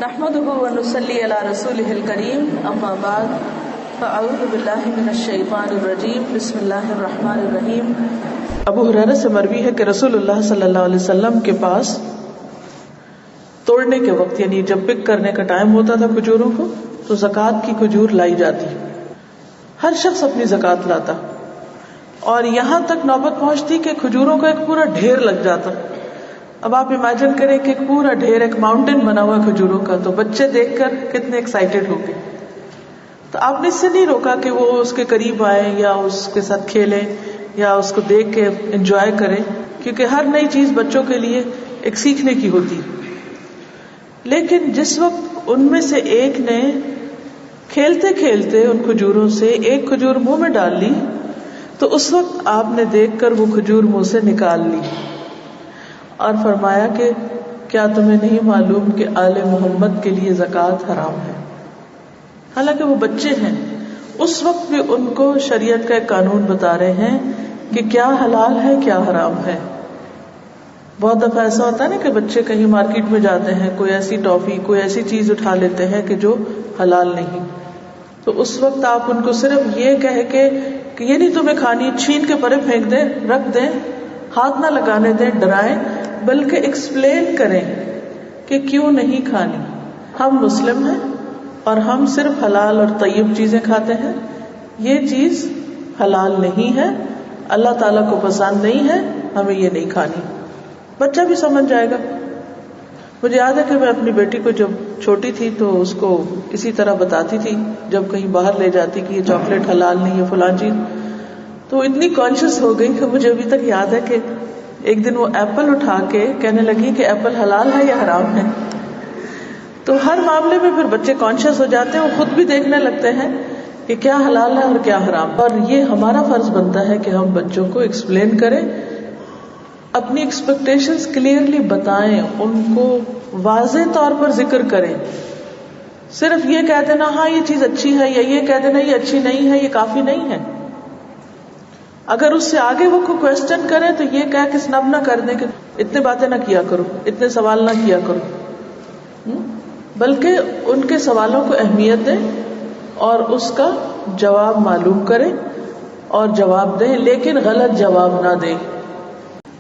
نحمده ونصلي على رسوله الكريم اما بعد فاعوذ باللہ من الشیطان الرجیم بسم اللہ الرحمن الرحیم۔ ابو ہریرہ سے مروی ہے کہ رسول اللہ صلی اللہ علیہ وسلم کے پاس توڑنے کے وقت یعنی جب پک کرنے کا ٹائم ہوتا تھا کھجوروں کو تو زکوٰۃ کی کھجور لائی جاتی، ہر شخص اپنی زکوٰۃ لاتا اور یہاں تک نوبت پہنچتی کہ کھجوروں کا ایک پورا ڈھیر لگ جاتا۔ اب آپ امیجن کریں کہ ایک پورا ڈھیر، ایک ماؤنٹین بنا ہوا کھجوروں کا، تو بچے دیکھ کر کتنے ایکسائٹیڈ ہو گئے۔ تو آپ نے اس سے نہیں روکا کہ وہ اس کے قریب آئیں یا اس کے ساتھ کھیلیں یا اس کو دیکھ کے انجوائے کریں، کیونکہ ہر نئی چیز بچوں کے لیے ایک سیکھنے کی ہوتی۔ لیکن جس وقت ان میں سے ایک نے کھیلتے کھیلتے ان کھجوروں سے ایک کھجور منہ میں ڈال لی تو اس وقت آپ نے دیکھ کر وہ کھجور منہ سے نکال لی اور فرمایا کہ کیا تمہیں نہیں معلوم کہ آل محمد کے لیے زکوٰۃ حرام ہے؟ حالانکہ وہ بچے ہیں، اس وقت بھی ان کو شریعت کا ایک قانون بتا رہے ہیں کہ کیا حلال ہے کیا حرام ہے۔ بہت دفعہ ایسا ہوتا ہے نا کہ بچے کہیں مارکیٹ میں جاتے ہیں، کوئی ایسی ٹافی کوئی ایسی چیز اٹھا لیتے ہیں کہ جو حلال نہیں، تو اس وقت آپ ان کو صرف یہ کہہ کے کہ یہ نہیں تمہیں کھانی، چھین کے پرے پھینک دیں، رکھ دیں، ہاتھ نہ لگانے دیں، ڈرائیں، بلکہ ایکسپلین کریں کہ کیوں نہیں کھانی۔ ہم مسلم ہیں اور ہم صرف حلال اور طیب چیزیں کھاتے ہیں، یہ چیز حلال نہیں ہے، اللہ تعالیٰ کو پسند نہیں ہے، ہمیں یہ نہیں کھانی۔ بچہ بھی سمجھ جائے گا۔ مجھے یاد ہے کہ میں اپنی بیٹی کو جب چھوٹی تھی تو اس کو اسی طرح بتاتی تھی، جب کہیں باہر لے جاتی کہ یہ چاکلیٹ حلال نہیں ہے فلاں چیز، تو وہ اتنی کانشیس ہو گئی کہ مجھے ابھی تک یاد ہے کہ ایک دن وہ ایپل اٹھا کے کہنے لگی کہ ایپل حلال ہے یا حرام ہے۔ تو ہر معاملے میں پھر بچے کانشیس ہو جاتے ہیں، وہ خود بھی دیکھنے لگتے ہیں کہ کیا حلال ہے اور کیا حرام، اور یہ ہمارا فرض بنتا ہے کہ ہم بچوں کو ایکسپلین کریں، اپنی ایکسپیکٹیشنز کلیئرلی بتائیں، ان کو واضح طور پر ذکر کریں۔ صرف یہ کہہ دینا ہاں یہ چیز اچھی ہے یا یہ کہہ دینا یہ اچھی نہیں ہے، یہ کافی نہیں ہے۔ اگر اس سے آگے وہ کوئی کوشچن کرے تو یہ کہہ کے سنب نہ کر دیں کہ اتنے باتیں نہ کیا کرو، اتنے سوال نہ کیا کرو، بلکہ ان کے سوالوں کو اہمیت دیں اور اس کا جواب معلوم کریں اور جواب دیں، لیکن غلط جواب نہ دیں۔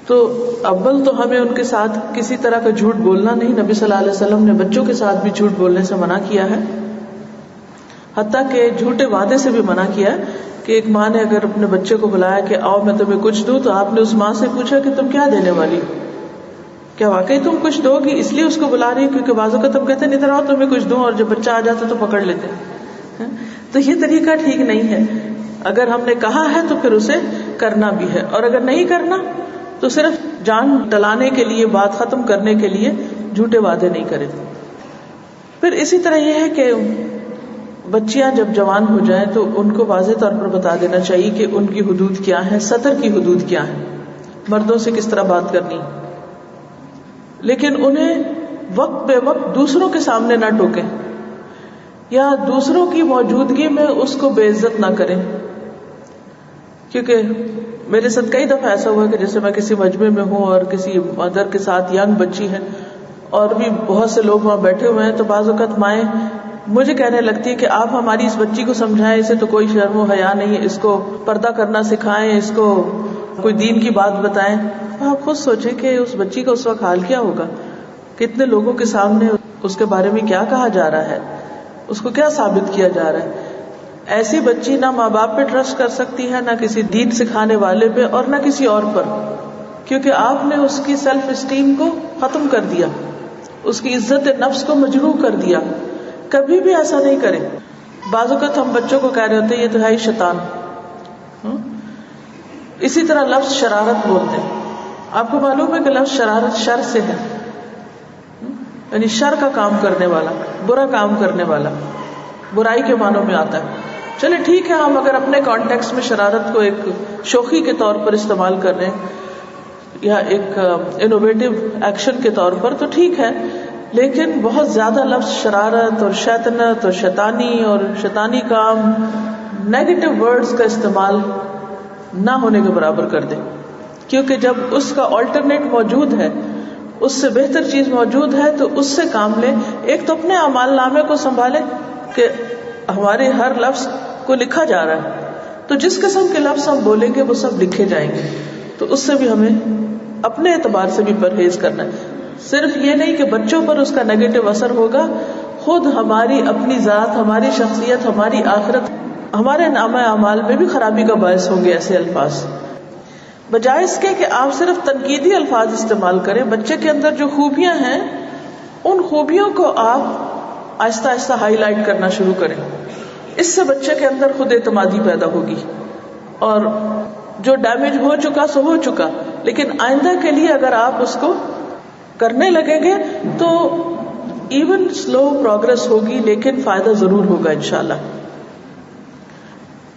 تو اول تو ہمیں ان کے ساتھ کسی طرح کا جھوٹ بولنا نہیں، نبی صلی اللہ علیہ وسلم نے بچوں کے ساتھ بھی جھوٹ بولنے سے منع کیا ہے، حتیٰ کہ جھوٹے وعدے سے بھی منع کیا ہے کہ ایک ماں نے اگر اپنے بچے کو بلایا کہ آؤ میں تمہیں کچھ دوں، تو آپ نے اس ماں سے پوچھا کہ تم کیا دینے والی ہو، کیا واقعی تم کچھ دو گی؟ اس لیے اس کو بلا رہی، کیونکہ بعض اوقات تم کہتے ہیں ادھر آؤ تمہیں کچھ دوں، اور جب بچہ آ جاتا تو پکڑ لیتے ہیں۔ تو یہ طریقہ ٹھیک نہیں ہے۔ اگر ہم نے کہا ہے تو پھر اسے کرنا بھی ہے، اور اگر نہیں کرنا تو صرف جان ٹلانے کے لیے، بات ختم کرنے کے لیے جھوٹے وعدے نہیں کریں۔ پھر اسی طرح یہ ہے کہ بچیاں جب جوان ہو جائیں تو ان کو واضح طور پر بتا دینا چاہیے کہ ان کی حدود کیا ہیں، سطر کی حدود کیا ہیں، مردوں سے کس طرح بات کرنی، لیکن انہیں وقت بے وقت دوسروں کے سامنے نہ ٹوکیں یا دوسروں کی موجودگی میں اس کو بے عزت نہ کریں۔ کیونکہ میرے ساتھ کئی دفعہ ایسا ہوا کہ جیسے میں کسی مجمع میں ہوں اور کسی مدر کے ساتھ ینگ بچی ہے اور بھی بہت سے لوگ وہاں بیٹھے ہوئے ہیں، تو بعض اوقات مائیں مجھے کہنے لگتی ہے کہ آپ ہماری اس بچی کو سمجھائیں، اسے تو کوئی شرم و حیا نہیں، اس کو پردہ کرنا سکھائیں، اس کو کوئی دین کی بات بتائیں۔ آپ خود سوچیں کہ اس بچی کا اس وقت حال کیا ہوگا، کتنے لوگوں کے سامنے اس کے بارے میں کیا کہا جا رہا ہے، اس کو کیا ثابت کیا جا رہا ہے۔ ایسی بچی نہ ماں باپ پہ ٹرسٹ کر سکتی ہے، نہ کسی دین سکھانے والے پہ، اور نہ کسی اور پر، کیونکہ آپ نے اس کی سیلف اسٹیم کو ختم کر دیا، اس کی عزت نفس کو مجروح کر دیا۔ کبھی بھی ایسا نہیں کریں۔ بعض اوقات ہم بچوں کو کہہ رہے ہوتے ہیں یہ تو ہے ہی شیطان۔ اسی طرح لفظ شرارت بولتے ہیں، آپ کو معلوم ہے کہ لفظ شرارت شر سے ہے، یعنی شر کا کام کرنے والا، برا کام کرنے والا، برائی کے معنوں میں آتا ہے۔ چلے ٹھیک ہے، ہم اگر اپنے کانٹیکس میں شرارت کو ایک شوخی کے طور پر استعمال کر رہے ہیں یا ایک انوویٹو ایکشن کے طور پر تو ٹھیک ہے، لیکن بہت زیادہ لفظ شرارت اور شیطنت اور شیطانی کام، نیگیٹو ورڈز کا استعمال نہ ہونے کے برابر کر دیں، کیونکہ جب اس کا آلٹرنیٹ موجود ہے، اس سے بہتر چیز موجود ہے تو اس سے کام لیں. ایک تو اپنے اعمال نامے کو سنبھالیں کہ ہمارے ہر لفظ کو لکھا جا رہا ہے، تو جس قسم کے لفظ ہم بولیں گے وہ سب لکھے جائیں گے. تو اس سے بھی ہمیں اپنے اعتبار سے بھی پرہیز کرنا ہے. صرف یہ نہیں کہ بچوں پر اس کا نیگیٹو اثر ہوگا، خود ہماری اپنی ذات، ہماری شخصیت، ہماری آخرت، ہمارے نامہ اعمال میں بھی خرابی کا باعث ہوں گے ایسے الفاظ. بجائے اس کے کہ آپ صرف تنقیدی الفاظ استعمال کریں، بچے کے اندر جو خوبیاں ہیں ان خوبیوں کو آپ آہستہ آہستہ ہائی لائٹ کرنا شروع کریں. اس سے بچے کے اندر خود اعتمادی پیدا ہوگی، اور جو ڈیمیج ہو چکا سو ہو چکا، لیکن آئندہ کے لیے اگر آپ اس کو کرنے لگیں گے تو ایون سلو پروگرس ہوگی لیکن فائدہ ضرور ہوگا انشاءاللہ.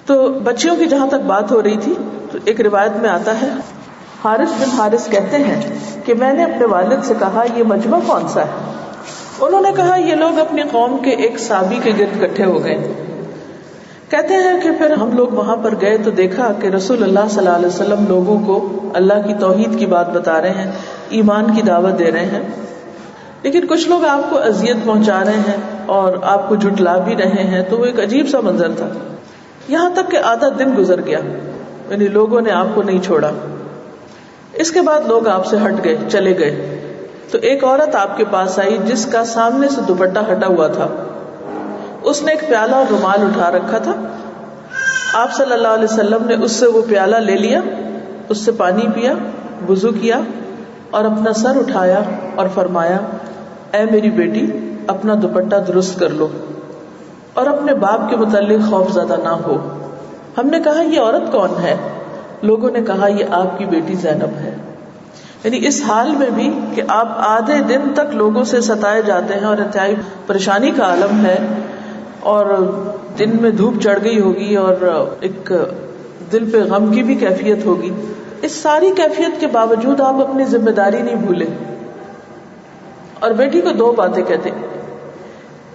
تو بچیوں کی جہاں تک بات ہو رہی تھی تو ایک روایت میں آتا ہے، حارث بن حارث کہتے ہیں کہ میں نے اپنے والد سے کہا یہ مجمع کون سا ہے؟ انہوں نے کہا یہ لوگ اپنی قوم کے ایک صحابی کے گرد اکٹھے ہو گئے. کہتے ہیں کہ پھر ہم لوگ وہاں پر گئے تو دیکھا کہ رسول اللہ صلی اللہ علیہ وسلم لوگوں کو اللہ کی توحید کی بات بتا رہے ہیں، ایمان کی دعوت دے رہے ہیں، لیکن کچھ لوگ آپ کو اذیت پہنچا رہے ہیں اور آپ کو جھٹلا بھی رہے ہیں. تو وہ ایک عجیب سا منظر تھا. یہاں تک کہ آدھا دن گزر گیا، یعنی لوگوں نے آپ کو نہیں چھوڑا. اس کے بعد لوگ آپ سے ہٹ گئے، چلے گئے. تو ایک عورت آپ کے پاس آئی جس کا سامنے سے دوپٹہ ہٹا ہوا تھا. اس نے ایک پیالہ اور رومال اٹھا رکھا تھا. آپ صلی اللہ علیہ وسلم نے اس سے وہ پیالہ لے لیا، اس سے پانی پیا، وضو کیا اور اپنا سر اٹھایا اور فرمایا اے میری بیٹی اپنا دوپٹہ درست کر لو اور اپنے باپ کے متعلق خوف زدہ نہ ہو. ہم نے کہا یہ عورت کون ہے؟ لوگوں نے کہا یہ آپ کی بیٹی زینب ہے. یعنی اس حال میں بھی کہ آپ آدھے دن تک لوگوں سے ستائے جاتے ہیں اور انتہائی پریشانی کا عالم ہے، اور دن میں دھوپ چڑھ گئی ہوگی اور ایک دل پہ غم کی بھی کیفیت ہوگی. اس ساری کیفیت کے باوجود آپ اپنی ذمہ داری نہیں بھولے اور بیٹی کو دو باتیں کہتے.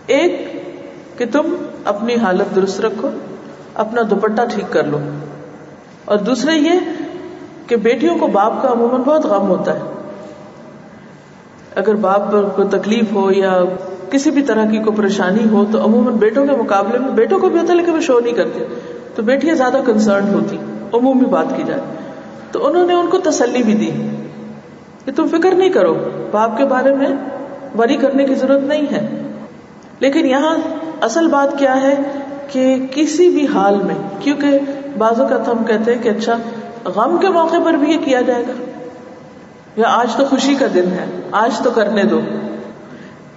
ایک کہ تم اپنی حالت درست رکھو، اپنا دوپٹہ ٹھیک کر لو، اور دوسرے یہ کہ بیٹیوں کو باپ کا عموماً بہت غم ہوتا ہے. اگر باپ پر کوئی تکلیف ہو یا کسی بھی طرح کی کوئی پریشانی ہو تو عموماً بیٹوں کے مقابلے میں بیٹوں کو بھی ہوتا ہے لیکن وہ شو نہیں کرتے، تو بیٹیاں زیادہ کنسرنڈ ہوتی عمومی بات کی جائے. تو انہوں نے ان کو تسلی بھی دی کہ تم فکر نہیں کرو، باپ کے بارے میں وری کرنے کی ضرورت نہیں ہے. لیکن یہاں اصل بات کیا ہے کہ کسی بھی حال میں، کیونکہ بعض اوقات ہم کہتے ہیں کہ اچھا غم کے موقع پر بھی یہ کیا جائے گا، یا آج تو خوشی کا دن ہے آج تو کرنے دو.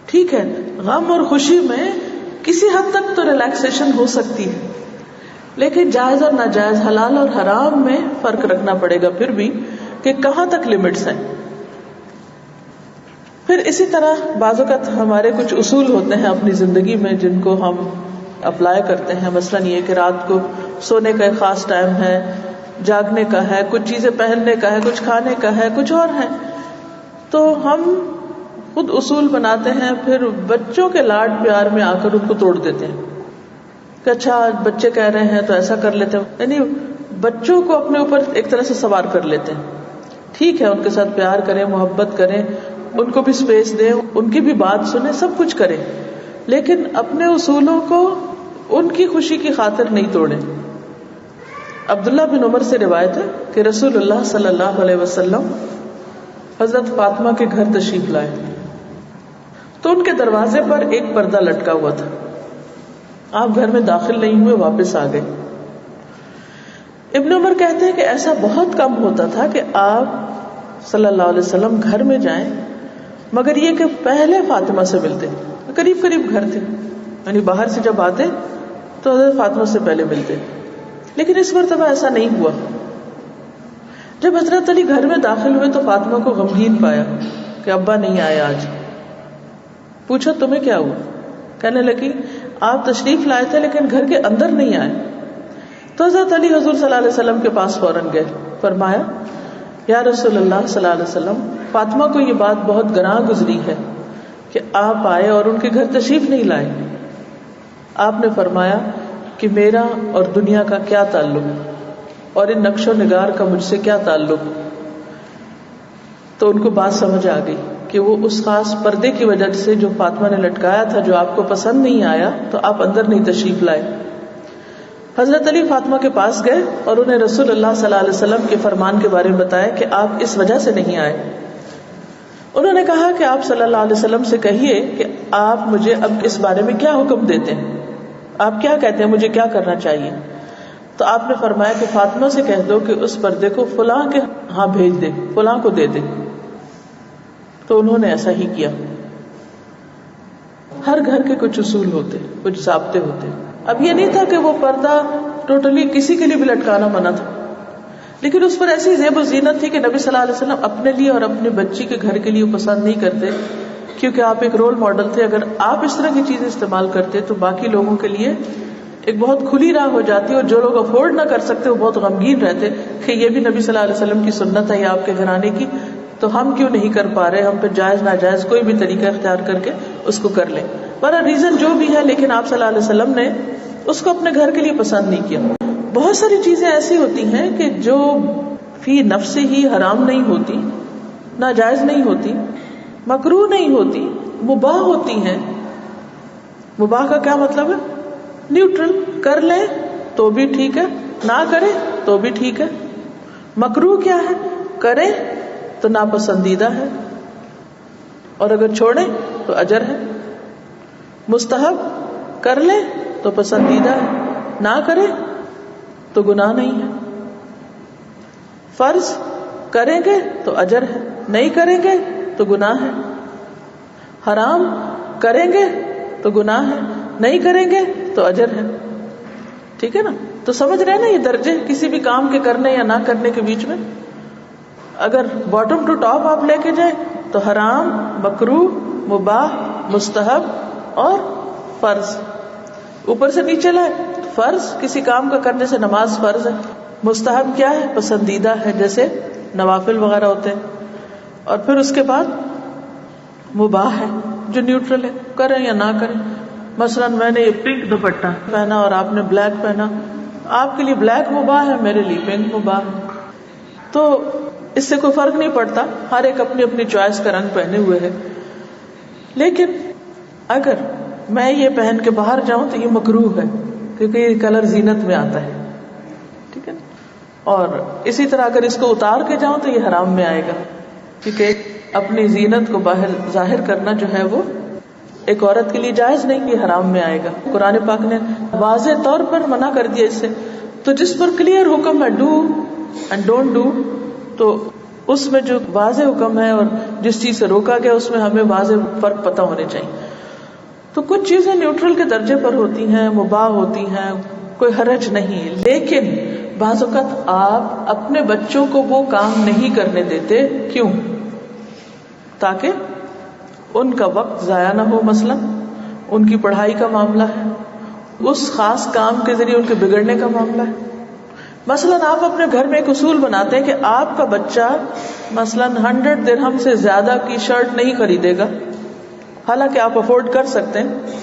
ٹھیک ہے، غم اور خوشی میں کسی حد تک تو ریلیکسیشن ہو سکتی ہے، لیکن جائز اور ناجائز، حلال اور حرام میں فرق رکھنا پڑے گا پھر بھی کہ کہاں تک لمٹس ہیں. پھر اسی طرح بعض اوقات ہمارے کچھ اصول ہوتے ہیں اپنی زندگی میں جن کو ہم اپلائی کرتے ہیں. مثلاً یہ کہ رات کو سونے کا ایک خاص ٹائم ہے، جاگنے کا ہے، کچھ چیزیں پہننے کا ہے، کچھ کھانے کا ہے، کچھ اور ہے. تو ہم خود اصول بناتے ہیں، پھر بچوں کے لاڈ پیار میں آ کر ان کو توڑ دیتے ہیں کہ اچھا بچے کہہ رہے ہیں تو ایسا کر لیتے ہیں. یعنی بچوں کو اپنے اوپر ایک طرح سے سوار کر لیتے ہیں. ٹھیک ہے، ان کے ساتھ پیار کریں، محبت کریں، ان کو بھی سپیس دیں، ان کی بھی بات سنیں، سب کچھ کریں، لیکن اپنے اصولوں کو ان کی خوشی کی خاطر نہیں توڑیں. عبداللہ بن عمر سے روایت ہے کہ رسول اللہ صلی اللہ علیہ وسلم حضرت فاطمہ کے گھر تشریف لائے تو ان کے دروازے پر ایک پردہ لٹکا ہوا تھا. آپ گھر میں داخل نہیں ہوئے، واپس آ گئے. ابن عمر کہتے ہیں کہ ایسا بہت کم ہوتا تھا کہ آپ صلی اللہ علیہ وسلم گھر میں جائیں، مگر یہ کہ پہلے فاطمہ سے ملتے. قریب قریب گھر تھے، یعنی باہر سے جب آتے تو حضرت فاطمہ سے پہلے ملتے. لیکن اس مرتبہ ایسا نہیں ہوا. جب حضرت علی گھر میں داخل ہوئے تو فاطمہ کو غمگین پایا کہ ابا نہیں آئے آج. پوچھا تمہیں کیا ہوا؟ کہنے لگی آپ تشریف لائے تھے لیکن گھر کے اندر نہیں آئے. تو حضرت علی حضور صلی اللہ علیہ وسلم کے پاس فوراً گئے. فرمایا یا رسول اللہ صلی اللہ علیہ وسلم، فاطمہ کو یہ بات بہت گراں گزری ہے کہ آپ آئے اور ان کے گھر تشریف نہیں لائے. آپ نے فرمایا کہ میرا اور دنیا کا کیا تعلق اور ان نقش و نگار کا مجھ سے کیا تعلق. تو ان کو بات سمجھ آ گئی کہ وہ اس خاص پردے کی وجہ سے جو فاطمہ نے لٹکایا تھا جو آپ کو پسند نہیں آیا تو آپ اندر نہیں تشریف لائے. حضرت علی فاطمہ کے پاس گئے اور انہیں رسول اللہ صلی اللہ علیہ وسلم کے فرمان کے بارے میں بتایا کہ آپ اس وجہ سے نہیں آئے. انہوں نے کہا کہ آپ صلی اللہ علیہ وسلم سے کہیے کہ آپ مجھے اب اس بارے میں کیا حکم دیتے ہیں, آپ کیا کہتے ہیں مجھے کیا کرنا چاہیے. تو آپ نے فرمایا کہ فاطمہ سے کہہ دو کہ اس پردے کو فلاں کے ہاں بھیج دے, فلاں کو دے دے. تو انہوں نے ایسا ہی کیا. ہر گھر کے کچھ اصول ہوتے, کچھ ضابطے ہوتے. اب یہ نہیں تھا کہ وہ پردہ ٹوٹلی کسی کے لیے بھی لٹکانا منع تھا, لیکن اس پر ایسی زیب و زینت تھی کہ نبی صلی اللہ علیہ وسلم اپنے لیے اور اپنی بچی کے گھر کے لیے پسند نہیں کرتے, کیونکہ آپ ایک رول ماڈل تھے. اگر آپ اس طرح کی چیزیں استعمال کرتے تو باقی لوگوں کے لیے ایک بہت کھلی راہ ہو جاتی, اور جو لوگ افورڈ نہ کر سکتے وہ بہت غمگین رہتے کہ یہ بھی نبی صلی اللہ علیہ وسلم کی سنت ہے یا آپ کے گھرانے کی, تو ہم کیوں نہیں کر پا رہے, ہم پہ جائز ناجائز کوئی بھی طریقہ اختیار کر کے اس کو کر لیں. پر ریزن جو بھی ہے, لیکن آپ صلی اللہ علیہ وسلم نے اس کو اپنے گھر کے لیے پسند نہیں کیا. بہت ساری چیزیں ایسی ہوتی ہیں کہ جو فی نفس ہی حرام نہیں ہوتی, ناجائز نہیں ہوتی, مکروہ نہیں ہوتی, مباح ہوتی ہیں. مباح کا کیا مطلب ہے؟ نیوٹرل, کر لیں تو بھی ٹھیک ہے, نہ کریں تو بھی ٹھیک ہے. مکروہ کیا ہے؟ کریں تو ناپسندیدہ ہے, اور اگر چھوڑیں تو اجر ہے. مستحب کر لیں تو پسندیدہ ہے, نہ کریں تو گناہ نہیں ہے. فرض کریں گے تو اجر ہے, نہیں کریں گے تو گناہ ہے. حرام کریں گے تو گناہ ہے, نہیں کریں گے تو اجر ہے. ٹھیک ہے نا؟ تو سمجھ رہے ہیں نا یہ درجے کسی بھی کام کے کرنے یا نہ کرنے کے بیچ میں. اگر باٹم ٹو ٹاپ آپ لے کے جائیں تو حرام, مکروہ, مباح, مستحب اور فرض. اوپر سے نیچے لائے, فرض کسی کام کا کرنے سے نماز فرض ہے. مستحب کیا ہے؟ پسندیدہ ہے, جیسے نوافل وغیرہ ہوتے ہیں. اور پھر اس کے بعد مباح ہے جو نیوٹرل ہے, کریں یا نہ کریں. مثلا میں نے یہ پنک دوپٹہ پہنا اور آپ نے بلیک پہنا, آپ کے لیے بلیک مباح ہے, میرے لیے پنک مباح ہے. تو اس سے کوئی فرق نہیں پڑتا, ہر ایک اپنی اپنی چوائس کا رنگ پہنے ہوئے ہے. لیکن اگر میں یہ پہن کے باہر جاؤں تو یہ مکروہ ہے, کیونکہ یہ کلر زینت میں آتا ہے. ٹھیک ہے. اور اسی طرح اگر اس کو اتار کے جاؤں تو یہ حرام میں آئے گا, کیونکہ اپنی زینت کو باہر ظاہر کرنا جو ہے وہ ایک عورت کے لیے جائز نہیں, یہ حرام میں آئے گا. قرآن پاک نے واضح طور پر منع کر دیا اس سے. تو جس پر کلیئر حکم ہے ڈو اینڈ ڈونٹ ڈو, تو اس میں جو واضح حکم ہے اور جس چیز سے روکا گیا اس میں ہمیں واضح فرق پتہ ہونے چاہیے. تو کچھ چیزیں نیوٹرل کے درجے پر ہوتی ہیں, مباح ہوتی ہیں, کوئی حرج نہیں. لیکن بعض اوقات آپ اپنے بچوں کو وہ کام نہیں کرنے دیتے. کیوں؟ تاکہ ان کا وقت ضائع نہ ہو. مثلا ان کی پڑھائی کا معاملہ ہے, اس خاص کام کے ذریعے ان کے بگڑنے کا معاملہ ہے. مثلا آپ اپنے گھر میں ایک اصول بناتے ہیں کہ آپ کا بچہ مثلا 100 درہم سے زیادہ کی شرٹ نہیں خریدے گا, حالانکہ آپ افورڈ کر سکتے ہیں.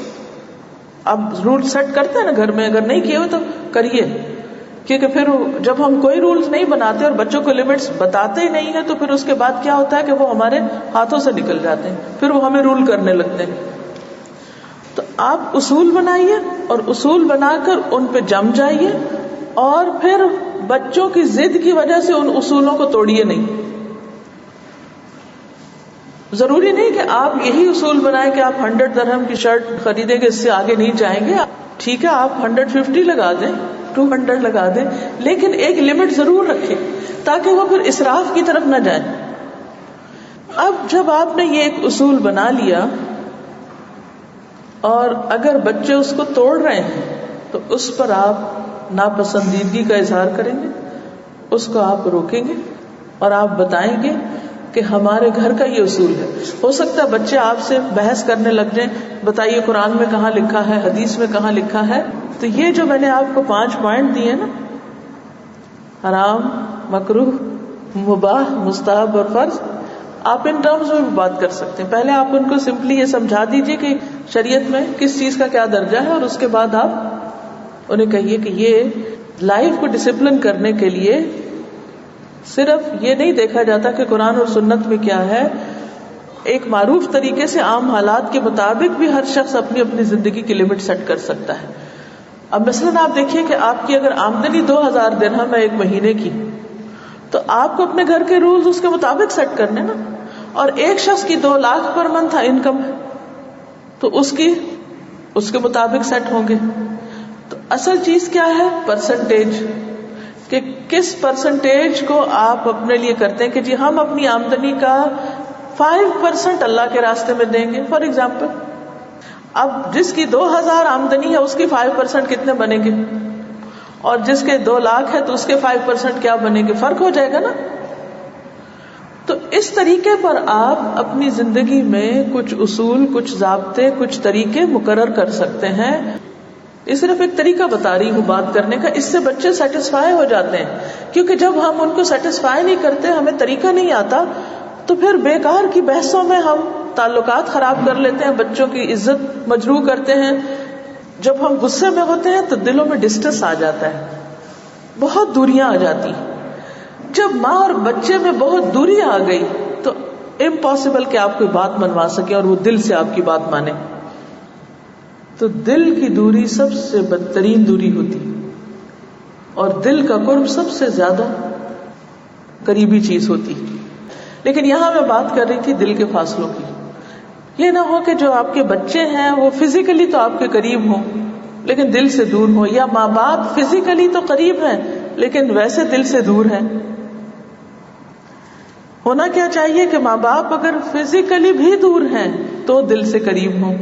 آپ رول سیٹ کرتے ہیں نا گھر میں, اگر نہیں کیے ہوئے تو کریے, کیونکہ پھر جب ہم کوئی رولز نہیں بناتے اور بچوں کو لمٹس بتاتے ہی نہیں ہیں تو پھر اس کے بعد کیا ہوتا ہے کہ وہ ہمارے ہاتھوں سے نکل جاتے ہیں, پھر وہ ہمیں رول کرنے لگتے ہیں. تو آپ اصول بنائیے اور اصول بنا کر ان پہ جم جائیے, اور پھر بچوں کی ضد کی وجہ سے ان اصولوں کو توڑیے نہیں. ضروری نہیں کہ آپ یہی اصول بنائیں کہ آپ 100 درہم کی شرٹ خریدیں گے, اس سے آگے نہیں جائیں گے. ٹھیک ہے, آپ 150 لگا دیں, 200 لگا دیں, لیکن ایک لمٹ ضرور رکھیں تاکہ وہ پھر اسراف کی طرف نہ جائیں. اب جب آپ نے یہ ایک اصول بنا لیا اور اگر بچے اس کو توڑ رہے ہیں تو اس پر آپ ناپسندیدگی کا اظہار کریں گے, اس کو آپ روکیں گے اور آپ بتائیں گے کہ ہمارے گھر کا یہ اصول ہے. ہو سکتا ہے بچے آپ سے بحث کرنے لگ جائیں, بتائیے قرآن میں کہاں لکھا ہے, حدیث میں کہاں لکھا ہے. تو یہ جو میں نے آپ کو 5 پوائنٹ دیے نا, حرام, مکروہ, مباح, مستحب اور فرض, آپ ان ٹرمز میں بھی بات کر سکتے ہیں. پہلے آپ ان کو سمپلی یہ سمجھا دیجئے کہ شریعت میں کس چیز کا کیا درجہ ہے, اور اس کے بعد آپ انہیں کہیے کہ یہ لائف کو ڈسپلن کرنے کے لیے صرف یہ نہیں دیکھا جاتا کہ قرآن اور سنت میں کیا ہے، ایک معروف طریقے سے عام حالات کے مطابق بھی ہر شخص اپنی اپنی زندگی کی لمٹ سیٹ کر سکتا ہے. اب مثلاً آپ دیکھیے کہ آپ کی اگر آمدنی 2000 درہم ہے ایک مہینے کی، تو آپ کو اپنے گھر کے رولز اس کے مطابق سیٹ کرنے نا. اور ایک شخص کی 2 لاکھ پر منتھ انکم ہے تو اس کے مطابق سیٹ ہوں گے. تو اصل چیز کیا ہے؟ پرسنٹیج، کہ کس پرسنٹیج کو آپ اپنے لیے کرتے ہیں کہ جی ہم اپنی آمدنی کا 5% اللہ کے راستے میں دیں گے. فار ایگزامپل اب جس کی 2000 آمدنی ہے اس کی 5% کتنے بنیں گے، اور جس کے 2 لاکھ ہے تو اس کے 5% کیا بنیں گے؟ فرق ہو جائے گا نا. تو اس طریقے پر آپ اپنی زندگی میں کچھ اصول، کچھ ضابطے، کچھ طریقے مقرر کر سکتے ہیں. یہ صرف ایک طریقہ بتا رہی ہوں بات کرنے کا، اس سے بچے سیٹسفائی ہو جاتے ہیں. کیونکہ جب ہم ان کو سیٹسفائی نہیں کرتے، ہمیں طریقہ نہیں آتا، تو پھر بیکار کی بحثوں میں ہم تعلقات خراب کر لیتے ہیں، بچوں کی عزت مجروح کرتے ہیں. جب ہم غصے میں ہوتے ہیں تو دلوں میں ڈسٹنس آ جاتا ہے، بہت دوریاں آ جاتی. جب ماں اور بچے میں بہت دوری آ گئی تو امپاسبل کہ آپ کوئی بات منوا سکے اور وہ دل سے آپ کی بات مانے. تو دل کی دوری سب سے بدترین دوری ہوتی، اور دل کا قرب سب سے زیادہ قریبی چیز ہوتی. لیکن یہاں میں بات کر رہی تھی دل کے فاصلوں کی. یہ نہ ہو کہ جو آپ کے بچے ہیں وہ فزیکلی تو آپ کے قریب ہوں لیکن دل سے دور ہوں، یا ماں باپ فزیکلی تو قریب ہیں لیکن ویسے دل سے دور ہیں. ہونا کیا چاہیے کہ ماں باپ اگر فزیکلی بھی دور ہیں تو دل سے قریب ہوں.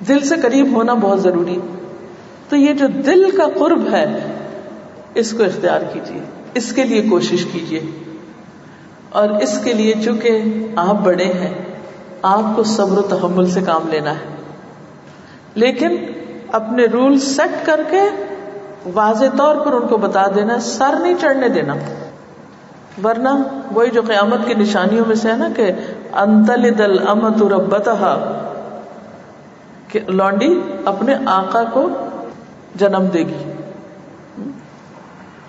دل سے قریب ہونا بہت ضروری. تو یہ جو دل کا قرب ہے اس کو اختیار کیجیے، اس کے لیے کوشش کیجیے. اور اس کے لیے چونکہ آپ بڑے ہیں، آپ کو صبر و تحمل سے کام لینا ہے، لیکن اپنے رول سیٹ کر کے واضح طور پر ان کو بتا دینا، سر نہیں چڑھنے دینا. ورنہ وہی جو قیامت کی نشانیوں میں سے ہے نا کہ انتلد الامۃ ربتہا، کہ لونڈی اپنے آقا کو جنم دے گی.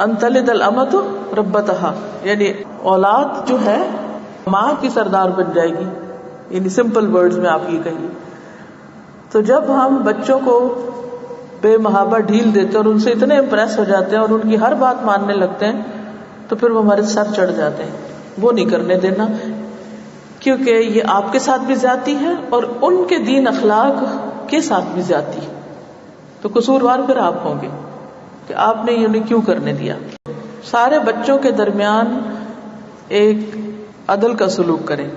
انتلد الامۃ ربتہا یعنی اولاد جو ہے ماں کی سردار بن جائے گی، یعنی سمپل ورڈز میں آپ یہ کہیے. تو جب ہم بچوں کو بے محابہ ڈھیل دیتے ہیں اور ان سے اتنے امپریس ہو جاتے ہیں اور ان کی ہر بات ماننے لگتے ہیں تو پھر وہ ہمارے سر چڑھ جاتے ہیں. وہ نہیں کرنے دینا، کیونکہ یہ آپ کے ساتھ بھی زیادتی ہے اور ان کے دین اخلاق کے ساتھ بھی زیادتی. تو قصوروار پھر آپ ہوں گے کہ آپ نے انہیں کیوں کرنے دیا. سارے بچوں کے درمیان ایک عدل کا سلوک کریں.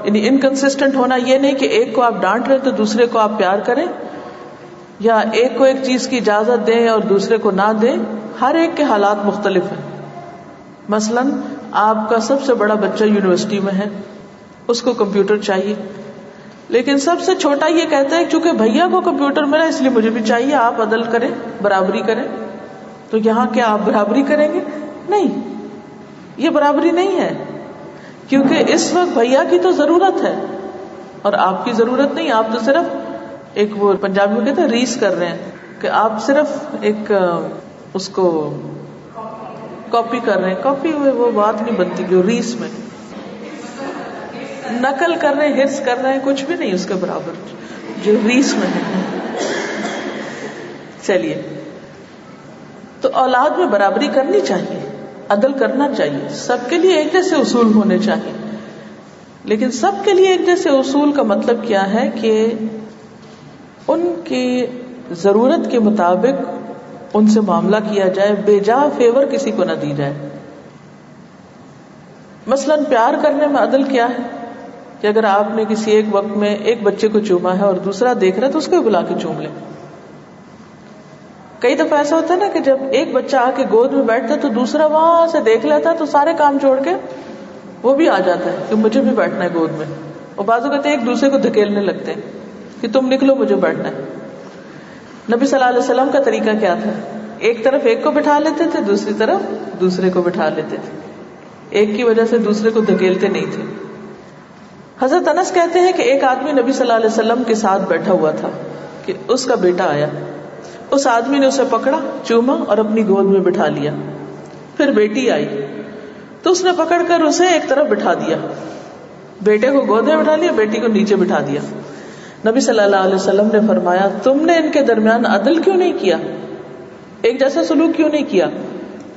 یعنی انکنسسٹنٹ ہونا یہ نہیں کہ ایک کو آپ ڈانٹ رہے تو دوسرے کو آپ پیار کریں، یا ایک کو ایک چیز کی اجازت دیں اور دوسرے کو نہ دیں. ہر ایک کے حالات مختلف ہیں. مثلاً آپ کا سب سے بڑا بچہ یونیورسٹی میں ہے، اس کو کمپیوٹر چاہیے، لیکن سب سے چھوٹا یہ کہتا ہے چونکہ بھیا کو کمپیوٹر ملا اس لیے مجھے بھی چاہیے. آپ عدل کریں، برابری کریں. تو یہاں کیا آپ برابری کریں گے؟ نہیں، یہ برابری نہیں ہے، کیونکہ اس وقت بھیا کی تو ضرورت ہے اور آپ کی ضرورت نہیں. آپ تو صرف ایک وہ پنجابی میں کہتے ہیں ریس کر رہے ہیں، کہ آپ صرف ایک اس کو کاپی کر رہے ہیں. کاپی وہ بات نہیں بنتی جو ریس میں نقل کر رہے ہیں، ہرس کر رہے ہیں، کچھ بھی نہیں اس کے برابر جو ریس میں ہے. چلیے، تو اولاد میں برابری کرنی چاہیے، عدل کرنا چاہیے. سب کے لیے ایک جیسے اصول ہونے چاہیے، لیکن سب کے لیے ایک جیسے اصول کا مطلب کیا ہے کہ ان کی ضرورت کے مطابق ان سے معاملہ کیا جائے، بے جا فیور کسی کو نہ دی جائے. مثلاً پیار کرنے میں عدل کیا ہے کہ اگر آپ نے کسی ایک وقت میں ایک بچے کو چوما ہے اور دوسرا دیکھ رہا ہے تو اس کو بلا کے چوم لیں. کئی دفعہ ایسا ہوتا ہے نا کہ جب ایک بچہ آ کے گود میں بیٹھتا ہے تو دوسرا وہاں سے دیکھ لیتا ہے تو سارے کام چھوڑ کے وہ بھی آ جاتا ہے کہ مجھے بھی بیٹھنا ہے گود میں. اور بعض اوقات ایک دوسرے کو دھکیلنے لگتے ہیں کہ تم نکلو مجھے بیٹھنا ہے. نبی صلی اللہ علیہ وسلم کا طریقہ کیا تھا؟ ایک طرف ایک کو بٹھا لیتے تھے، دوسری طرف دوسرے کو بٹھا لیتے تھے. ایک کی وجہ سے دوسرے کو دھکیلتے نہیں تھے. حضرت انس کہتے ہیں کہ ایک آدمی نبی صلی اللہ علیہ وسلم کے ساتھ بیٹھا ہوا تھا کہ اس کا بیٹا آیا. اس آدمی نے اسے پکڑا، چوما اور اپنی گود میں بٹھا لیا. پھر بیٹی آئی تو اس نے پکڑ کر اسے ایک طرف بٹھا دیا، بیٹے کو گود میں بٹھا لیا، بیٹی کو نیچے بٹھا دیا. نبی صلی اللہ علیہ وسلم نے فرمایا تم نے ان کے درمیان عدل کیوں نہیں کیا، ایک جیسا سلوک کیوں نہیں کیا؟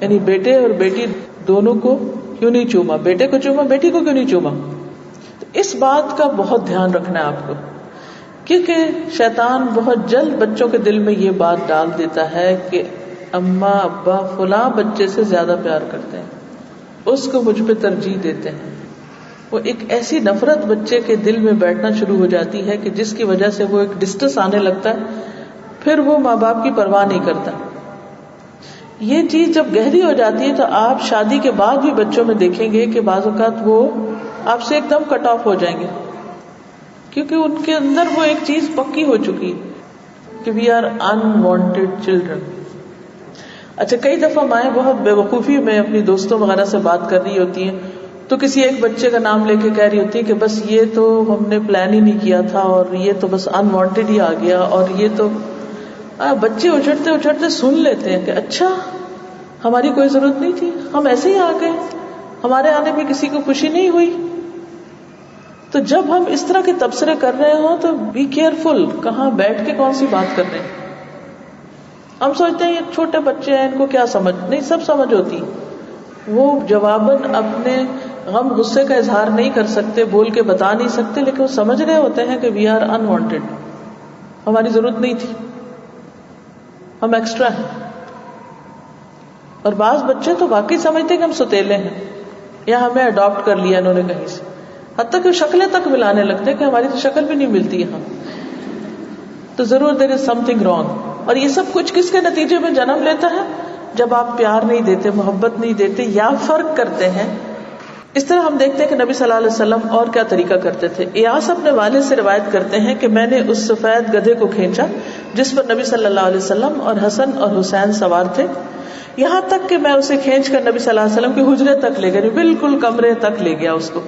یعنی بیٹے اور بیٹی دونوں کو کیوں نہیں چوما، بیٹے کو چوما بیٹی کو کیوں نہیں چوما؟ تو اس بات کا بہت دھیان رکھنا ہے آپ کو، کیونکہ شیطان بہت جلد بچوں کے دل میں یہ بات ڈال دیتا ہے کہ اماں ابا فلاں بچے سے زیادہ پیار کرتے ہیں، اس کو مجھ پہ ترجیح دیتے ہیں. وہ ایک ایسی نفرت بچے کے دل میں بیٹھنا شروع ہو جاتی ہے کہ جس کی وجہ سے وہ ایک ڈسٹنس آنے لگتا ہے، پھر وہ ماں باپ کی پرواہ نہیں کرتا. یہ چیز جب گہری ہو جاتی ہے تو آپ شادی کے بعد بھی بچوں میں دیکھیں گے کہ بعض اوقات وہ آپ سے ایک دم کٹ آف ہو جائیں گے، کیونکہ ان کے اندر وہ ایک چیز پکی ہو چکی کہ وی آر انوانٹیڈ چلڈرن. اچھا، کئی دفعہ مائیں بہت بے وقوفی میں اپنی دوستوں وغیرہ سے بات کر رہی ہوتی ہیں تو کسی ایک بچے کا نام لے کے کہہ رہی ہوتی ہے کہ بس یہ تو ہم نے پلان ہی نہیں کیا تھا اور یہ تو بس انوانٹیڈ ہی آ گیا، اور یہ تو بچے اچھڑتے اچھڑتے سن لیتے ہیں کہ اچھا ہماری کوئی ضرورت نہیں تھی، ہم ایسے ہی آ گئے، ہمارے آنے پہ کسی کو خوشی نہیں ہوئی. تو جب ہم اس طرح کے تبصرے کر رہے ہوں تو بی کیئرفل، کہاں بیٹھ کے کون سی بات کر رہے ہیں. ہم سوچتے ہیں یہ چھوٹے بچے ہیں، ان کو کیا سمجھ، نہیں سب سمجھ ہوتی. وہ جواباً اپنے غم غصے کا اظہار نہیں کر سکتے، بول کے بتا نہیں سکتے، لیکن وہ سمجھ رہے ہوتے ہیں کہ وی آر انوانٹیڈ، ہماری ضرورت نہیں تھی، ہم ایکسٹرا ہیں. اور بعض بچے تو واقعی سمجھتے کہ ہم ستیلے ہیں یا ہمیں اڈاپٹ کر لیا انہوں نے کہیں سے، حتیٰ کہ شکلیں تک ملانے لگتے کہ ہماری تو شکل بھی نہیں ملتی یہاں، تو ضرور دیر از سم تھنگ رانگ. اور یہ سب کچھ کس کے نتیجے میں جنم لیتا ہے؟ جب آپ پیار نہیں دیتے، محبت نہیں دیتے یا فرق کرتے ہیں. اس طرح ہم دیکھتے ہیں کہ نبی صلی اللہ علیہ وسلم اور کیا طریقہ کرتے تھے. ایاس اپنے والد سے روایت کرتے ہیں کہ میں نے اس سفید گدھے کو کھینچا جس پر نبی صلی اللہ علیہ وسلم اور حسن اور حسین سوار تھے، یہاں تک کہ میں اسے کھینچ کر نبی صلی اللہ علیہ وسلم کے حجرے تک لے گیا، بالکل کمرے تک لے گیا اس کو.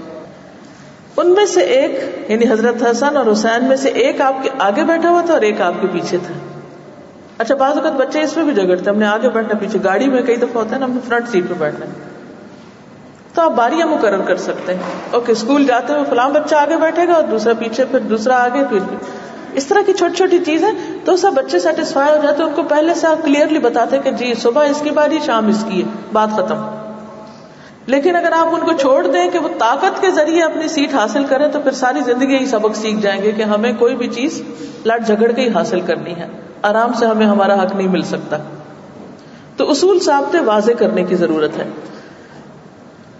ان میں سے ایک یعنی حضرت حسن اور حسین میں سے ایک آپ کے آگے بیٹھا ہوا تھا اور ایک آپ کے پیچھے تھا. اچھا، بعض اوقات بچے اس میں بھی جھگڑتے ہیں، ہم نے آگے بیٹھنا پیچھے، گاڑی میں کئی دفعہ ہوتا ہے نا ہم نے فرنٹ سیٹ پہ بیٹھنا ہے، تو آپ باریاں مقرر کر سکتے ہیں. اوکے، اسکول جاتے ہوئے فلاں بچہ آگے بیٹھے گا اور دوسرا پیچھے، پھر دوسرا آگے، پھر اس طرح کی چھوٹی چھوٹی چیزیں. تو سب بچے سیٹسفائی ہو جاتے ہیں، ان کو پہلے سے آپ کلیئرلی بتاتے کہ جی صبح اس کی باری، شام اس کی ہے، بات ختم. لیکن اگر آپ ان کو چھوڑ دیں کہ وہ طاقت کے ذریعے اپنی سیٹ حاصل کریں تو پھر ساری زندگی یہی سبق سیکھ جائیں گے کہ ہمیں کوئی بھی چیز لڑ جھگڑ کے ہی حاصل کرنی ہے، آرام سے ہمیں ہمارا حق نہیں مل سکتا. تو اصول ضابطے واضح کرنے کی ضرورت ہے.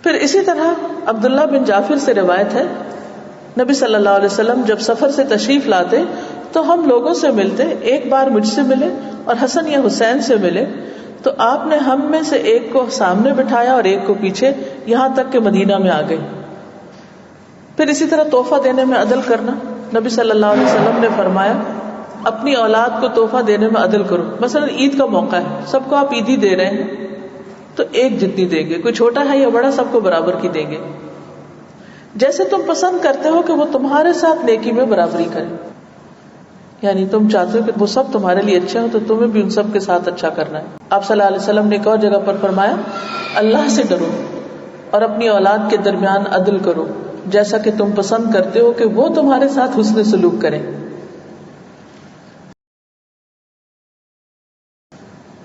پھر اسی طرح عبداللہ بن جعفر سے روایت ہے، نبی صلی اللہ علیہ وسلم جب سفر سے تشریف لاتے تو ہم لوگوں سے ملتے، ایک بار مجھ سے ملے اور حسن یا حسین سے ملے تو آپ نے ہم میں سے ایک کو سامنے بٹھایا اور ایک کو پیچھے، یہاں تک کہ مدینہ میں آ گئے. پھر اسی طرح تحفہ دینے میں عدل کرنا، نبی صلی اللہ علیہ وسلم نے فرمایا اپنی اولاد کو تحفہ دینے میں عدل کرو. مثلا عید کا موقع ہے، سب کو آپ عیدی دے رہے ہیں تو ایک جتنی دیں گے، کوئی چھوٹا ہے یا بڑا سب کو برابر کی دیں گے. جیسے تم پسند کرتے ہو کہ وہ تمہارے ساتھ نیکی میں برابری کرے، یعنی تم چاہتے ہو کہ وہ سب تمہارے لیے اچھا ہو تو تمہیں بھی ان سب کے ساتھ اچھا کرنا ہے. آپ صلی اللہ علیہ وسلم نے ایک اور جگہ پر فرمایا اللہ سے ڈرو اور اپنی اولاد کے درمیان عدل کرو جیسا کہ تم پسند کرتے ہو کہ وہ تمہارے ساتھ حسن سلوک کریں.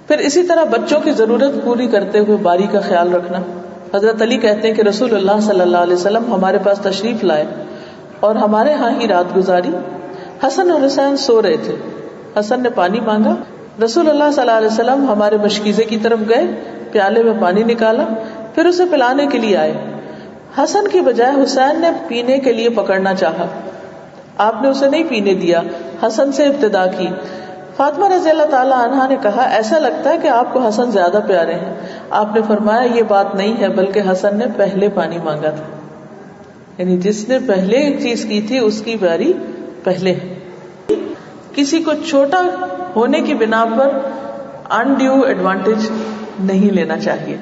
پھر اسی طرح بچوں کی ضرورت پوری کرتے ہوئے باری کا خیال رکھنا. حضرت علی کہتے ہیں کہ رسول اللہ صلی اللہ علیہ وسلم ہمارے پاس تشریف لائے اور ہمارے ہاں ہی رات گزاری. حسن اور حسین سو رہے تھے. حسن نے پانی مانگا، رسول اللہ صلی اللہ علیہ وسلم ہمارے مشکیزے کی طرف گئے، پیالے میں پانی نکالا، پھر اسے پلانے کے لیے آئے. حسن کی بجائے حسین نے پینے کے لیے پکڑنا چاہا، آپ نے اسے نہیں پینے دیا، حسن سے ابتدا کی. فاطمہ رضی اللہ تعالی عنہا نے کہا ایسا لگتا ہے کہ آپ کو حسن زیادہ پیارے ہیں. آپ نے فرمایا یہ بات نہیں ہے، بلکہ حسن نے پہلے پانی مانگا تھا، یعنی جس نے پہلے ایک چیز کی تھی اس کی باری پہلے. کسی کو چھوٹا ہونے کی بنا پر انڈیو ایڈوانٹیج نہیں لینا چاہیے،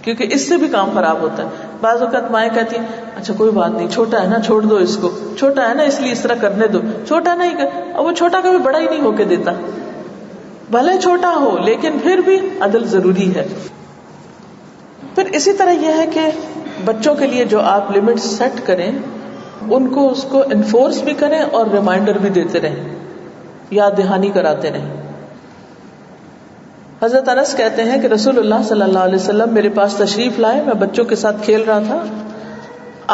کیونکہ اس سے بھی کام خراب ہوتا ہے. بعض اوقات مائیں کہتی ہیں اچھا کوئی بات نہیں، چھوٹا ہے نا چھوڑ دو اس کو، چھوٹا ہے نا اس لیے اس طرح کرنے دو، چھوٹا نہیں اور وہ چھوٹا کبھی بڑا ہی نہیں ہو کے دیتا. بھلے چھوٹا ہو لیکن پھر بھی عدل ضروری ہے. پھر اسی طرح یہ ہے کہ بچوں کے لیے جو آپ لمٹ سیٹ کریں ان کو اس کو انفورس بھی کریں اور ریمائنڈر بھی دیتے رہیں، یاد دہانی کراتے رہیں. حضرت انس کہتے ہیں کہ رسول اللہ صلی اللہ علیہ وسلم میرے پاس تشریف لائے، میں بچوں کے ساتھ کھیل رہا تھا،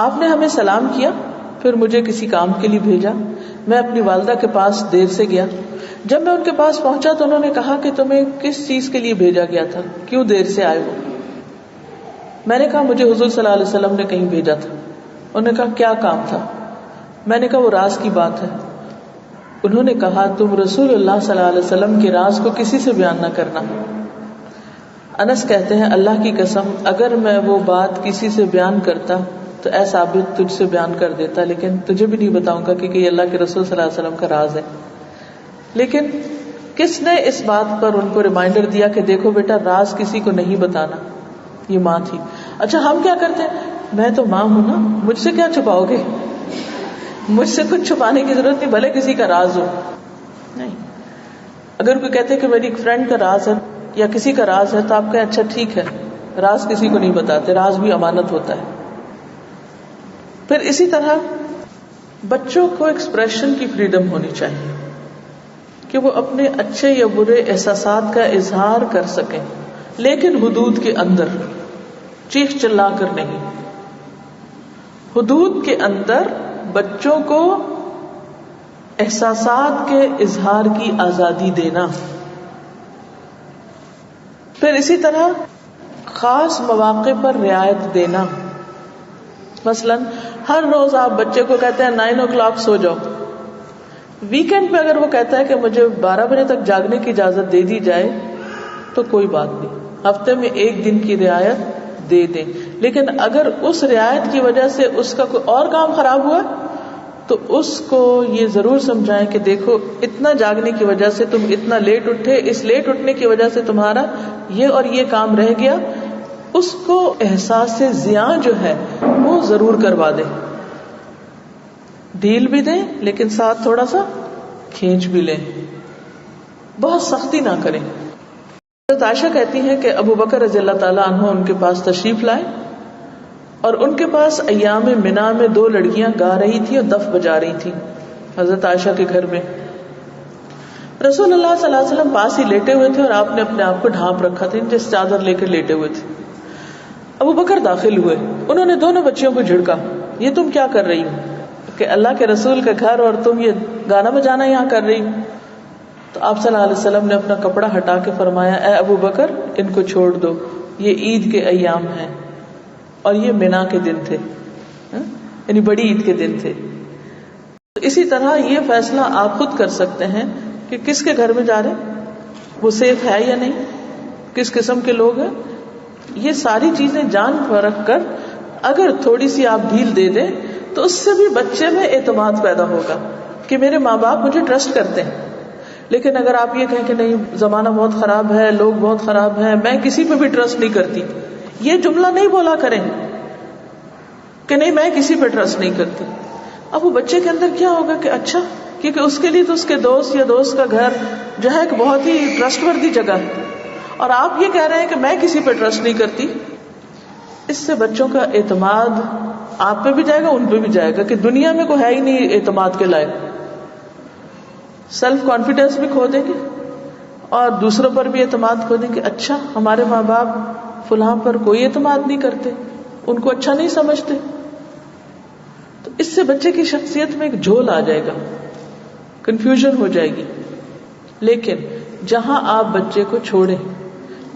آپ نے ہمیں سلام کیا، پھر مجھے کسی کام کے لیے بھیجا. میں اپنی والدہ کے پاس دیر سے گیا. جب میں ان کے پاس پہنچا تو انہوں نے کہا کہ تمہیں کس چیز کے لیے بھیجا گیا تھا، کیوں دیر سے آئے ہو؟ میں نے کہا مجھے حضور صلی اللہ علیہ وسلم نے کہیں بھیجا تھا. انہوں نے کہا کیا کام تھا؟ میں نے کہا وہ راز کی بات ہے. انہوں نے کہا تم رسول اللہ صلی اللہ علیہ وسلم کے راز کو کسی سے بیان نہ کرنا. انس کہتے ہیں اللہ کی قسم اگر میں وہ بات کسی سے بیان کرتا تو اے ثابت تجھ سے بیان کر دیتا، لیکن تجھے بھی نہیں بتاؤں گا کیونکہ یہ اللہ کے رسول صلی اللہ علیہ وسلم کا راز ہے. لیکن کس نے اس بات پر ان کو ریمائنڈر دیا کہ دیکھو بیٹا راز کسی کو نہیں بتانا؟ یہ ماں تھی. اچھا ہم کیا کرتے ہیں، میں تو ماں ہوں نا، مجھ سے کیا چھپاؤ گے، مجھ سے کچھ چھپانے کی ضرورت نہیں، بھلے کسی کا راز ہو. نہیں، اگر کوئی کہتے کہ میری ایک فرینڈ کا راز ہے یا کسی کا راز ہے تو آپ کہیں اچھا ٹھیک ہے، راز کسی کو نہیں بتاتے، راز بھی امانت ہوتا ہے. پھر اسی طرح بچوں کو ایکسپریشن کی فریڈم ہونی چاہیے کہ وہ اپنے اچھے یا برے احساسات کا اظہار کر سکیں، لیکن حدود کے اندر، چیخ چلا کر نہیں. حدود کے اندر بچوں کو احساسات کے اظہار کی آزادی دینا. پھر اسی طرح خاص مواقع پر رعایت دینا. مثلا ہر روز آپ بچے کو کہتے ہیں 9 o'clock سو جاؤ، ویکینڈ پہ اگر وہ کہتا ہے کہ مجھے 12 بجے تک جاگنے کی اجازت دے دی جائے تو کوئی بات نہیں، ہفتے میں 1 دن کی رعایت دے دیں. لیکن اگر اس رعایت کی وجہ سے اس کا کوئی اور کام خراب ہوا تو اس کو یہ ضرور سمجھائیں کہ دیکھو اتنا جاگنے کی وجہ سے تم اتنا لیٹ اٹھے، اس لیٹ اٹھنے کی وجہ سے تمہارا یہ اور یہ کام رہ گیا. اس کو احساس زیاں جو ہے وہ ضرور کروا دیں، ڈھیل بھی دیں لیکن ساتھ تھوڑا سا کھینچ بھی لیں، بہت سختی نہ کریں. حضرت عائشہ کہتی ہیں کہ ابو بکر رضی اللہ تعالیٰ عنہ ان کے پاس تشریف لائے اور ان کے پاس ایام منا میں 2 لڑکیاں گا رہی تھی اور دف بجا رہی تھی حضرت عائشہ کے گھر میں. رسول اللہ صلی اللہ علیہ وسلم پاس ہی لیٹے ہوئے تھے اور آپ نے اپنے آپ کو ڈھانپ رکھا تھا، جس چادر لے کر لیٹے ہوئے تھے. ابو بکر داخل ہوئے، انہوں نے دونوں بچیوں کو جھڑکا، یہ تم کیا کر رہی ہو کہ اللہ کے رسول کا گھر اور تم یہ گانا بجانا یہاں کر رہی ہو؟ تو آپ صلی اللہ علیہ وسلم نے اپنا کپڑا ہٹا کے فرمایا اے ابو بکر ان کو چھوڑ دو، یہ عید کے ایام ہیں اور یہ منا کے دن تھے، یعنی بڑی عید کے دن تھے. اسی طرح یہ فیصلہ آپ خود کر سکتے ہیں کہ کس کے گھر میں جا رہے ہیں، وہ سیف ہے یا نہیں، کس قسم کے لوگ ہیں. یہ ساری چیزیں جان پرکھ کر اگر تھوڑی سی آپ ڈھیل دے دیں تو اس سے بھی بچے میں اعتماد پیدا ہوگا کہ میرے ماں باپ مجھے ٹرسٹ کرتے ہیں. لیکن اگر آپ یہ کہیں کہ نہیں زمانہ بہت خراب ہے، لوگ بہت خراب ہیں، میں کسی پہ بھی ٹرسٹ نہیں کرتی، یہ جملہ نہیں بولا کریں کہ نہیں میں کسی پہ ٹرسٹ نہیں کرتی. اب وہ بچے کے اندر کیا ہوگا کہ اچھا، کیونکہ اس کے لیے تو اس کے دوست یا دوست کا گھر جو ہے ایک بہت ہی ٹرسٹ وردی جگہ ہے، اور آپ یہ کہہ رہے ہیں کہ میں کسی پہ ٹرسٹ نہیں کرتی. اس سے بچوں کا اعتماد آپ پہ بھی جائے گا، ان پہ بھی جائے گا کہ دنیا میں کوئی ہے ہی نہیں اعتماد کے لائق. سیلف کانفیڈینس بھی کھو دیں گے اور دوسروں پر بھی اعتماد کھو دیں گے. اچھا ہمارے ماں باپ فلاں پر کوئی اعتماد نہیں کرتے، ان کو اچھا نہیں سمجھتے. تو اس سے بچے کی شخصیت میں ایک جھول آ جائے گا، کنفیوژن ہو جائے گی. لیکن جہاں آپ بچے کو چھوڑیں،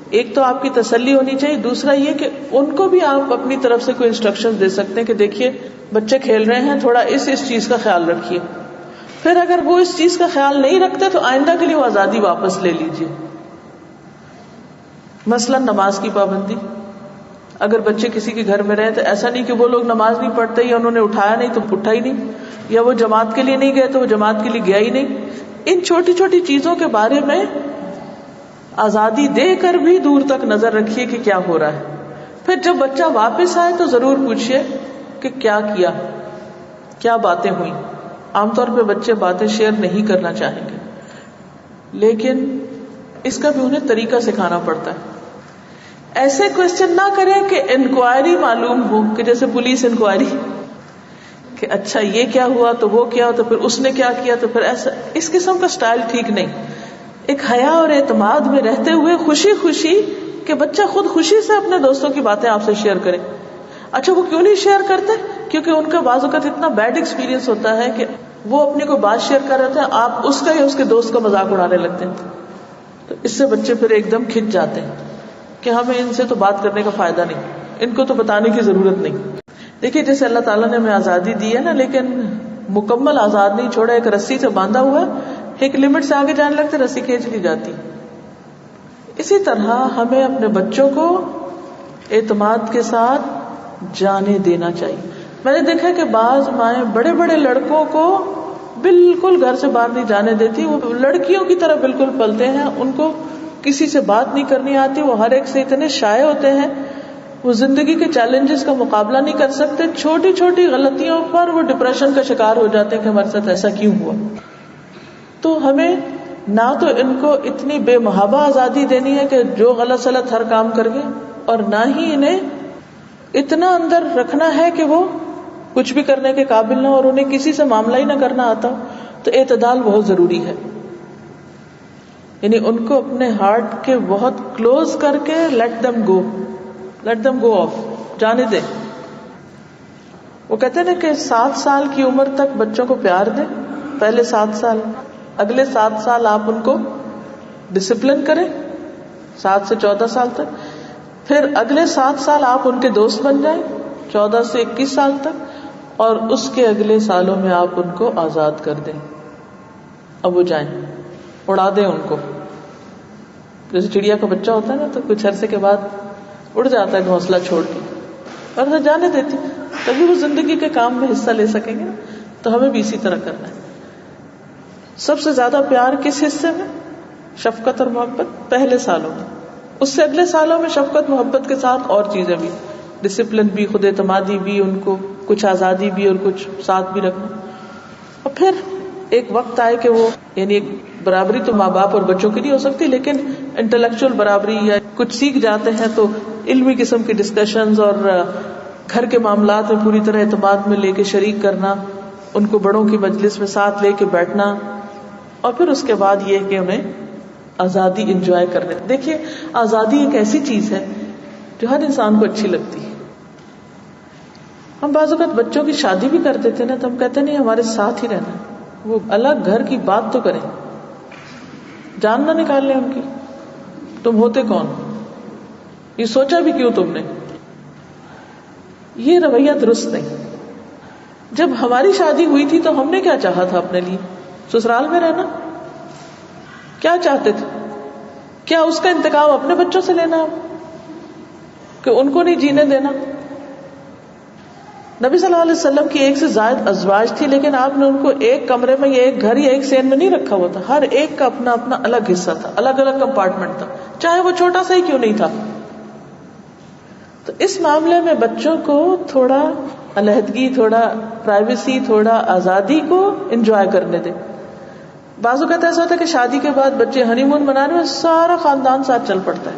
ایک تو آپ کی تسلی ہونی چاہیے، دوسرا یہ کہ ان کو بھی آپ اپنی طرف سے کوئی انسٹرکشن دے سکتے ہیں کہ دیکھیے بچے کھیل رہے ہیں، تھوڑا اس چیز کا خیال رکھیے. پھر اگر وہ اس چیز کا خیال نہیں رکھتے تو آئندہ کے لیے وہ آزادی واپس لے لیجیے. مثلا نماز کی پابندی، اگر بچے کسی کے گھر میں رہے تو ایسا نہیں کہ وہ لوگ نماز نہیں پڑھتے یا انہوں نے اٹھایا نہیں تو اٹھا ہی نہیں، یا وہ جماعت کے لیے نہیں گئے تو وہ جماعت کے لیے گیا ہی نہیں. ان چھوٹی چھوٹی چیزوں کے بارے میں آزادی دے کر بھی دور تک نظر رکھیے کہ کیا ہو رہا ہے. پھر جب بچہ واپس آئے تو ضرور پوچھیے کہ کیا کیا، کیا باتیں ہوئی. عام طور پہ بچے باتیں شیئر نہیں کرنا چاہیں گے، لیکن اس کا بھی انہیں طریقہ سکھانا پڑتا ہے. ایسے کوشچن نہ کریں کہ انکوائری معلوم ہو، کہ جیسے پولیس انکوائری کہ اچھا یہ کیا ہوا تو وہ کیا، تو پھر اس نے کیا کیا، تو پھر ایسا. اس قسم کا سٹائل ٹھیک نہیں. ایک حیا اور اعتماد میں رہتے ہوئے خوشی خوشی کہ بچہ خود خوشی سے اپنے دوستوں کی باتیں آپ سے شیئر کرے. اچھا وہ کیوں نہیں شیئر کرتے؟ کیونکہ ان کا بعض اوقات اتنا بیڈ ایکسپیرینس ہوتا ہے کہ وہ اپنی کوئی بات شیئر کر رہے تھے، آپ اس کا یا اس کے دوست کا مذاق اڑانے لگتے ہیں. تو اس سے بچے پھر ایک دم کھنچ جاتے ہیں کہ ہمیں ان سے تو بات کرنے کا فائدہ نہیں، ان کو تو بتانے کی ضرورت نہیں. دیکھیے جیسے اللہ تعالیٰ نے ہمیں آزادی دی ہے نا، لیکن مکمل آزاد نہیں چھوڑا، ایک رسی سے باندھا ہوا ہے، ایک لمٹ سے آگے جانے لگتے رسی کھینچ لی جاتی. اسی طرح ہمیں اپنے بچوں کو اعتماد کے ساتھ جانے دینا چاہیے. میں نے دیکھا کہ بعض مائیں بڑے بڑے لڑکوں کو بالکل گھر سے باہر نہیں جانے دیتی، وہ لڑکیوں کی طرح بالکل پلتے ہیں، ان کو کسی سے بات نہیں کرنی آتی، وہ ہر ایک سے اتنے شائع ہوتے ہیں، وہ زندگی کے چیلنجز کا مقابلہ نہیں کر سکتے. چھوٹی چھوٹی غلطیوں پر وہ ڈپریشن کا شکار ہو جاتے ہیں کہ ہمارے ساتھ ایسا کیوں ہوا. تو ہمیں نہ تو ان کو اتنی بے محابہ آزادی دینی ہے کہ جو غلط سلط ہر کام کر گئے، اور نہ ہی انہیں اتنا اندر رکھنا ہے کہ وہ کچھ بھی کرنے کے قابل نہ، اور انہیں کسی سے معاملہ ہی نہ کرنا آتا. تو اعتدال بہت ضروری ہے. یعنی ان کو اپنے ہارٹ کے بہت کلوز کر کے لیٹ دم گو آف، جانے دیں. وہ کہتے ہیں نا کہ 7 سال کی عمر تک بچوں کو پیار دیں، پہلے 7 سال، اگلے 7 سال آپ ان کو ڈسپلن کریں، 7 سے 14 سال تک، پھر اگلے 7 سال آپ ان کے دوست بن جائیں 14 سے 21 سال تک، اور اس کے اگلے سالوں میں آپ ان کو آزاد کر دیں. اب وہ جائیں، اڑا دیں ان کو. جیسے چڑیا کا بچہ ہوتا ہے نا، تو کچھ عرصے کے بعد اڑ جاتا ہے گھونسلہ چھوڑ کے، اور اسے جانے دیتی، تبھی وہ زندگی کے کام میں حصہ لے سکیں گے نا. تو ہمیں بھی اسی طرح کرنا ہے. سب سے زیادہ پیار کس حصے میں؟ شفقت اور محبت پہلے سالوں میں. اس سے اگلے سالوں میں شفقت محبت کے ساتھ اور چیزیں بھی، ڈسپلن بھی، خود اعتمادی بھی، ان کو کچھ آزادی بھی اور کچھ ساتھ بھی رکھنا. اور پھر ایک وقت آئے کہ وہ، یعنی ایک برابری تو ماں باپ اور بچوں کی نہیں ہو سکتی، لیکن انٹلیکچوئل برابری یا کچھ سیکھ جاتے ہیں تو علمی قسم کی ڈسکشنز اور گھر کے معاملات میں پوری طرح اعتماد میں لے کے شریک کرنا، ان کو بڑوں کی مجلس میں ساتھ لے کے بیٹھنا. اور پھر اس کے بعد یہ کہ انہیں آزادی انجوائے کرنے. دیکھیے آزادی ایک ایسی چیز ہے جو ہر انسان کو اچھی لگتی ہے. ہم بعض اوقات بچوں کی شادی بھی کر دیتے نا، تو ہم کہتے نہیں ہمارے ساتھ ہی رہنا. وہ الگ گھر کی بات تو کریں، جان نہ نکال لیں ان کی. تم ہوتے کون؟ یہ سوچا بھی کیوں تم نے؟ یہ رویہ درست نہیں. جب ہماری شادی ہوئی تھی تو ہم نے کیا چاہا تھا اپنے لیے؟ سسرال میں رہنا. کیا چاہتے تھے؟ کیا اس کا انتقام اپنے بچوں سے لینا کہ ان کو نہیں جینے دینا؟ نبی صلی اللہ علیہ وسلم کی 1 سے زائد ازواج تھی، لیکن آپ نے ان کو ایک کمرے میں یا ایک گھر یا ایک سین میں نہیں رکھا ہوا تھا. ہر ایک کا اپنا اپنا الگ حصہ تھا، الگ الگ کمپارٹمنٹ تھا، چاہے وہ چھوٹا سا ہی کیوں نہیں تھا. تو اس معاملے میں بچوں کو تھوڑا علیحدگی، تھوڑا پرائیویسی، تھوڑا آزادی کو انجوائے کرنے دیں. بعض اوقات ایسا ہوتا ہے کہ شادی کے بعد بچے ہنی مون منانے میں سارا خاندان ساتھ چل پڑتا ہے.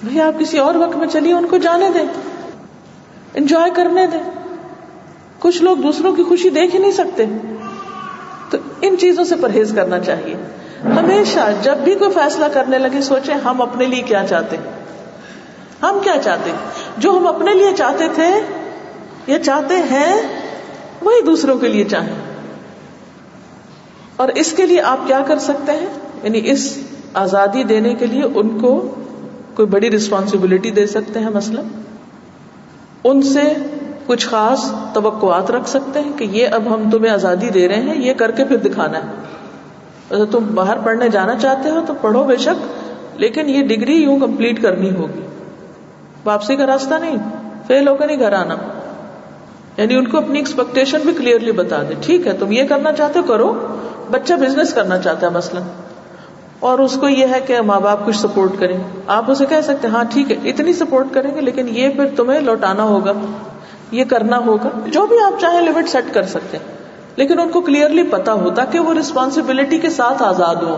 بھئی آپ کسی اور وقت میں چلیے، ان کو جانے دیں، انجوائے کرنے دیں. کچھ لوگ دوسروں کی خوشی دیکھ ہی نہیں سکتے. تو ان چیزوں سے پرہیز کرنا چاہیے. ہمیشہ جب بھی کوئی فیصلہ کرنے لگے سوچیں ہم اپنے لیے کیا چاہتے ہیں. ہم کیا چاہتے ہیں؟ جو ہم اپنے لیے چاہتے تھے یا چاہتے ہیں وہی دوسروں کے لیے چاہیں. اور اس کے لیے آپ کیا کر سکتے ہیں؟ یعنی اس آزادی دینے کے لیے ان کو کوئی بڑی رسپانسبلٹی دے سکتے ہیں. مثلا ان سے کچھ خاص توقعات رکھ سکتے ہیں کہ یہ اب ہم تمہیں آزادی دے رہے ہیں، یہ کر کے پھر دکھانا ہے. اگر تم باہر پڑھنے جانا چاہتے ہو تو پڑھو بے شک، لیکن یہ ڈگری یوں کمپلیٹ کرنی ہوگی. واپسی کا راستہ نہیں، فیل ہو کر نہیں گھر آنا. یعنی ان کو اپنی ایکسپیکٹیشن بھی کلیئرلی بتا دیں. ٹھیک ہے تم یہ کرنا چاہتے ہو کرو. بچہ بزنس کرنا چاہتا ہے مثلا، اور اس کو یہ ہے کہ ماں باپ کچھ سپورٹ کریں، آپ اسے کہہ سکتے ہیں ہاں ٹھیک ہے اتنی سپورٹ کریں گے، لیکن یہ پھر تمہیں لوٹانا ہوگا، یہ کرنا ہوگا. جو بھی آپ چاہیں لمٹ سیٹ کر سکتے ہیں، لیکن ان کو کلیئرلی پتا ہو تاکہ وہ رسپانسبلٹی کے ساتھ آزاد ہو.